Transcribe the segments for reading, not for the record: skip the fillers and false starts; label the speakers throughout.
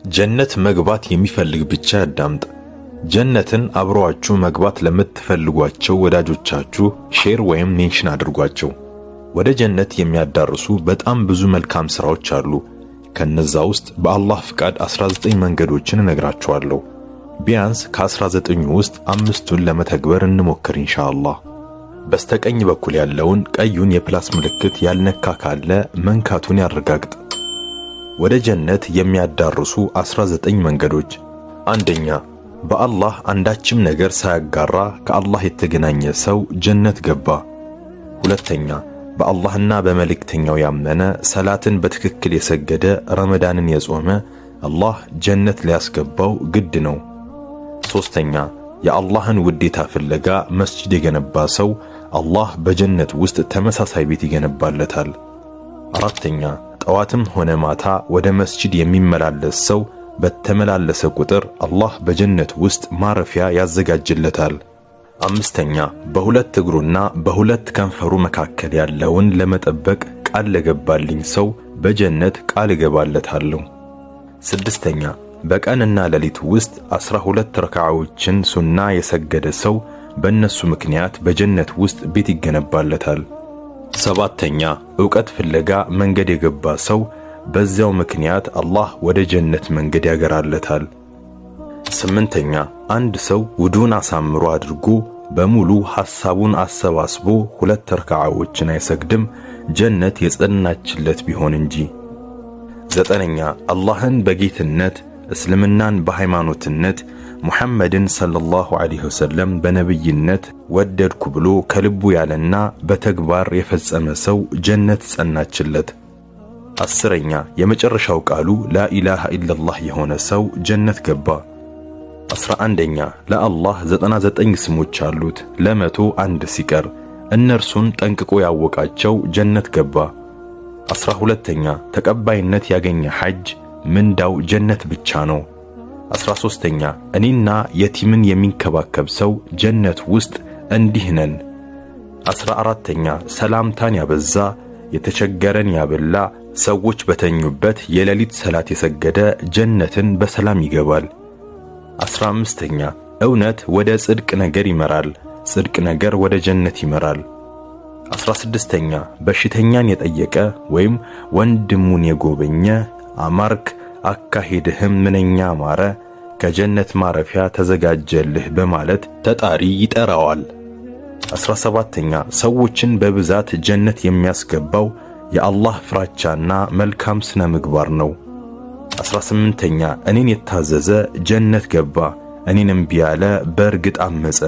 Speaker 1: ጀነት መግባት የሚፈልግ ብቻ ያዳምጥ። ጀነትን አብረዋችሁ መግባት ለምትፈልጓቸው ወዳጆቻችሁ ሼር ወይም ሜንሽን አድርጓቸው። ወደ ጀነት የሚያዳርሱ በጣም ብዙ መልካም ሥራዎች አሉ። ከነዛ ውስጥ በአላህ ፍቃድ 19 መንገዶችን እነግራችኋለሁ። ቢያንስ ከ19ኙ ውስጥ 5ቱን ለመተግበር እንሞክር ኢንሻአላህ። በስተቀኝ በኩል ያለውን ቀዩን የፕላስ ምልክት ያልነካ ካለ መንካቱን ያረጋግጥ። ወደ ጀነት የሚያዳርሱ 19 መንገዶች። አንደኛ፣ በአላህ አንዳችም ነገር ሳያጋራ ከአላህ የተገናኘ ሰው ጀነት ገባ። ሁለተኛ፣ በአላህና በመልእክተኛው ያመነ ሰላትን በትክክል የሰገደ ረመዳንን የጾመ አላህ ጀነት ሊያስገባው ግድ ነው። ሶስተኛ፣ የአላህን ውዴታ ፍለጋ መስጂድ የገነባ ሰው አላህ በጀነት ውስጥ ተመሳሳይ ቤት ይገነባለታል። አራተኛ፣ ጠዋትም ሆነ ማታ ወደ መስጂድ የሚመላለስ ሰው በተመላለሰ ቁጥር አላህ በጀነት ውስጥ ማረፊያ ያዘጋጅለታል። አምስተኛ፣ በሁለት እግሩና በሁለት ከንፈሩ መካከል ያለውን ለመጠበቅ ቃል ለገባልኝ ሰው በጀነት ቃል እገባለታለሁ። ስድስተኛ፣ በቀንና ሌሊት ውስጥ 12 ረካዓዎችን ሱና የሰገደ ሰው በእነሱ ምክንያት በጀነት ውስጥ ቤት ይገነባለታል። ሰባተኛ፣ ዕውቀት ፍለጋ መንገድ የገባ ሰው በዚያው ምክንያት አላህ ወደ ጀነት መንገድ ያገራለታል። ስምንተኛ፣ አንድ ሰው ውዱን አሳምሮ አድርጎ በሙሉ ሐሳቡን አሰባስቦ 2 ረካዓዎችን አይሰግድም ጀነት የጸናችለት ቢሆን እንጂ። ዘጠነኛ፣ አላህን በጌትነት እስልምናን በሃይማኖትነት ሙሐመድን ሰለላሁ ዐለይሂ ወሰለም በነብይነት ወደድኩ ብሎ ከልቡ ያለና በተግባር የፈጸመ ሰው ጀነት ጸናችለት። አስረኛ፣ የመጨረሻው ቃሉ ላኢላሃ ኢላላህ የሆነ ሰው ጀነት ገባ። 11ኛ፣ ለአላህ 99 ስሞች አሉት ለ100 አንድ ሲቀር እነርሱን ጠንቅቆ ያወቃቸው ጀነት ገባ። 12ኛ፣ ተቀባይነት ያገኘ ሐጅ ምንዳው ጀነት ብቻ ነው። 13ኛ፣ እኔና የቲምን የሚንከባከብ ሰው ጀነት ውስጥ እንዲህ ነን። 14ኛ፣ ሰላምታን ያበዛ የተቸገረን ያበላ ሰዎች በተኙበት የሌሊት ሰላት የሰገደ ጀነትን በሰላም ይገባል። 15ኛ፣ እውነት ወደ ጽድቅ ነገር ይመራል፣ ጽድቅ ነገር ወደ ጀነት ይመራል። 16ኛ፣ በሽተኛን የጠየቀ ወይም ወንድሙን የጎበኘ አማርክ አካሄድህም ምንኛ ማረ ከጀነት ማረፊያ ተዘጋጀልህ በማለት ተጣሪ ይጠራዋል። 17ኛ፣ ሰዎችን በብዛት ጀነት የሚያስገባው የአላህ ፍራቻና መልካም ስነ ምግባር ነው። 18ኛ፣ እኔን የታዘዘ ጀነት ገባ፣ እኔን እምቢ ያለ በእርግጥ አመፀ።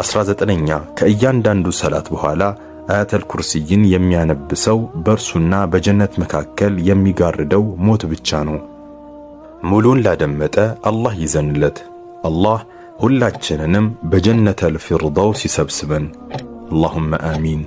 Speaker 1: 19ኛ፣ ከእያንዳንዱ ሰላት በኋላ አያተል ኩርሲይን የሚያነብሰው በእርሱና በጀነት መካከል የሚጋርደው ሞት ብቻ ነው። ሙሉን ላደመጠ አላህ ይዘንለት። አላህ ሁላችንንም በጀነተል ፊርደውስ ይሰብስበን። አላሁመ አሚን።